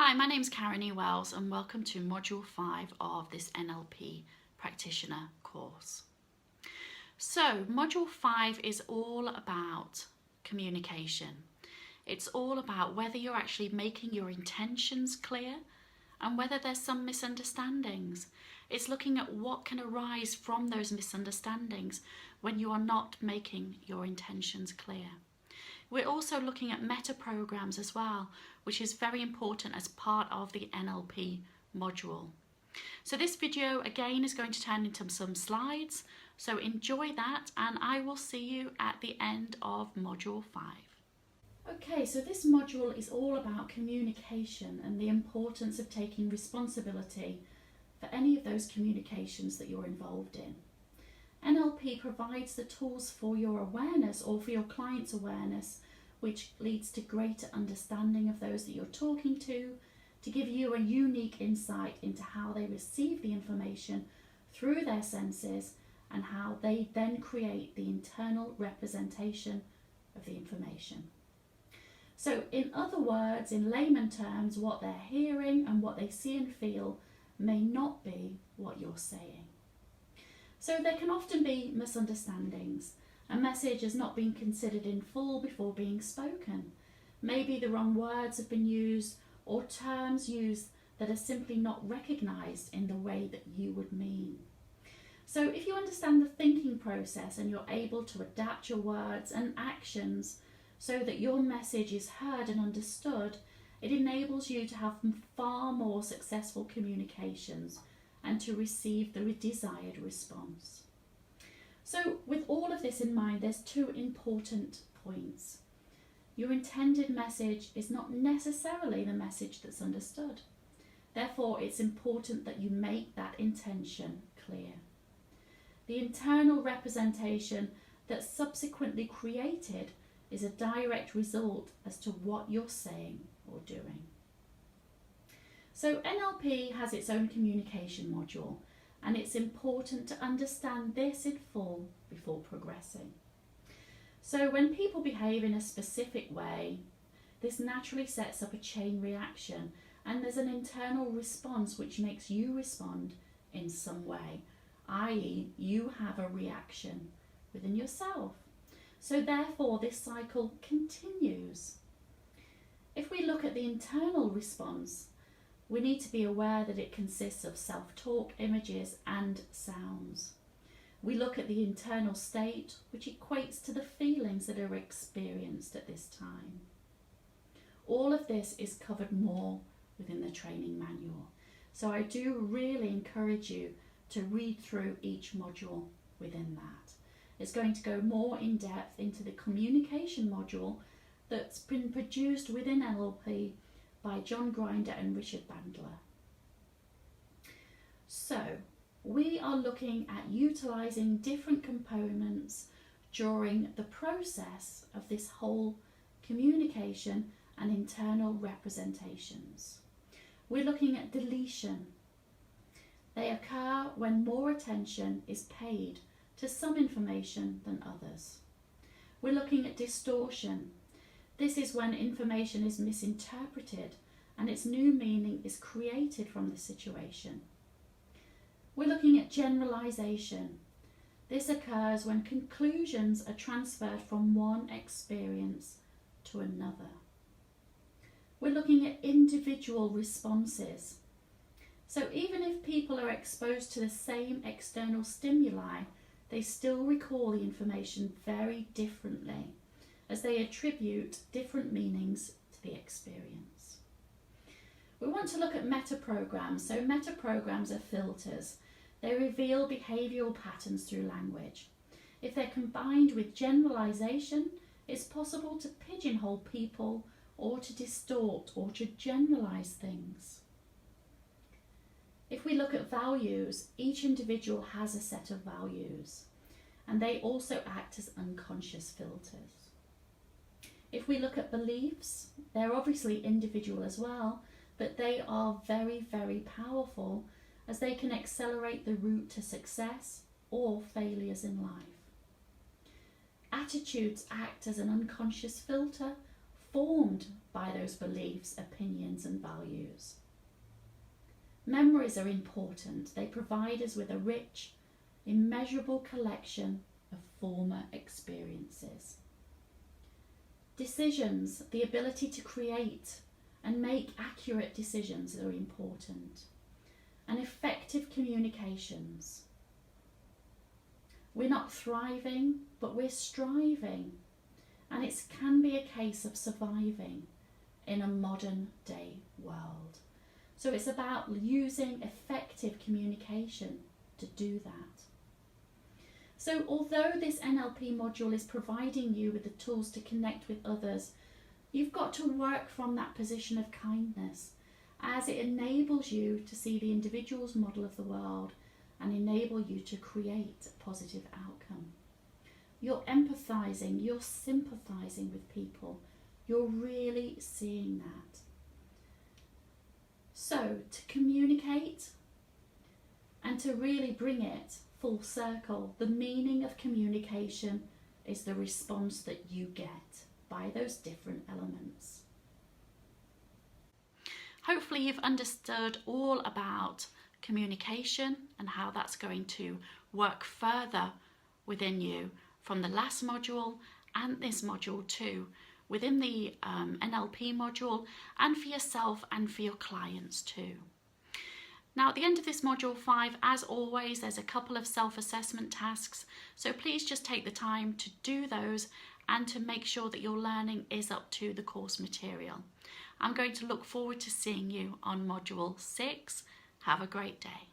Hi, my name's Karen E. Wells and welcome to Module 5 of this NLP Practitioner course. So, Module 5 is all about communication. It's all about whether you're actually making your intentions clear and whether there's some misunderstandings. It's looking at what can arise from those misunderstandings when you are not making your intentions clear. We're also looking at meta programs as well, which is very important as part of the NLP module. So this video again is going to turn into some slides, so enjoy that and I will see you at the end of module 5. Okay, so this module is all about communication and the importance of taking responsibility for any of those communications that you're involved in. NLP provides the tools for your awareness or for your client's awareness, which leads to greater understanding of those that you're talking to give you a unique insight into how they receive the information through their senses and how they then create the internal representation of the information. So in other words, in layman terms, what they're hearing and what they see and feel may not be what you're saying. So there can often be misunderstandings. A message has not been considered in full before being spoken. Maybe the wrong words have been used or terms used that are simply not recognised in the way that you would mean. So if you understand the thinking process and you're able to adapt your words and actions so that your message is heard and understood, it enables you to have far more successful communications and to receive the desired response. So with all of this in mind, there's two important points. Your intended message is not necessarily the message that's understood. Therefore, it's important that you make that intention clear. The internal representation that's subsequently created is a direct result as to what you're saying or doing. So NLP has its own communication module, and it's important to understand this in full before progressing. So when people behave in a specific way, this naturally sets up a chain reaction, and there's an internal response which makes you respond in some way, i.e. you have a reaction within yourself. So therefore this cycle continues. If we look at the internal response, we need to be aware that it consists of self-talk, images and sounds. We look at the internal state, which equates to the feelings that are experienced at this time. All of this is covered more within the training manual. So I do really encourage you to read through each module within that. It's going to go more in depth into the communication module that's been produced within NLP by John Grinder and Richard Bandler. So, we are looking at utilising different components during the process of this whole communication and internal representations. We're looking at deletion. They occur when more attention is paid to some information than others. We're looking at distortion. This is when information is misinterpreted and its new meaning is created from the situation. We're looking at generalization. This occurs when conclusions are transferred from one experience to another. We're looking at individual responses. So even if people are exposed to the same external stimuli, they still recall the information very differently, as they attribute different meanings to the experience. We want to look at meta programs. So meta programs are filters. They reveal behavioural patterns through language. If they're combined with generalisation, it's possible to pigeonhole people or to distort or to generalise things. If we look at values, each individual has a set of values, and they also act as unconscious filters. If we look at beliefs, they're obviously individual as well, but they are very, very powerful as they can accelerate the route to success or failures in life. Attitudes act as an unconscious filter formed by those beliefs, opinions and values. Memories are important. They provide us with a rich, immeasurable collection of former experiences. Decisions, the ability to create and make accurate decisions, are important. And effective communications. We're not thriving, but we're striving. And it can be a case of surviving in a modern day world. So it's about using effective communication to do that. So although this NLP module is providing you with the tools to connect with others, you've got to work from that position of kindness, as it enables you to see the individual's model of the world and enable you to create a positive outcome. You're empathizing, you're sympathizing with people, you're really seeing that. So to communicate and to really bring it full circle, the meaning of communication is the response that you get by those different elements. Hopefully you've understood all about communication and how that's going to work further within you from the last module and this module too, within the NLP module, and for yourself and for your clients too. Now at the end of this module 5, as always, there's a couple of self-assessment tasks, so please just take the time to do those and to make sure that your learning is up to the course material. I'm going to look forward to seeing you on module 6. Have a great day.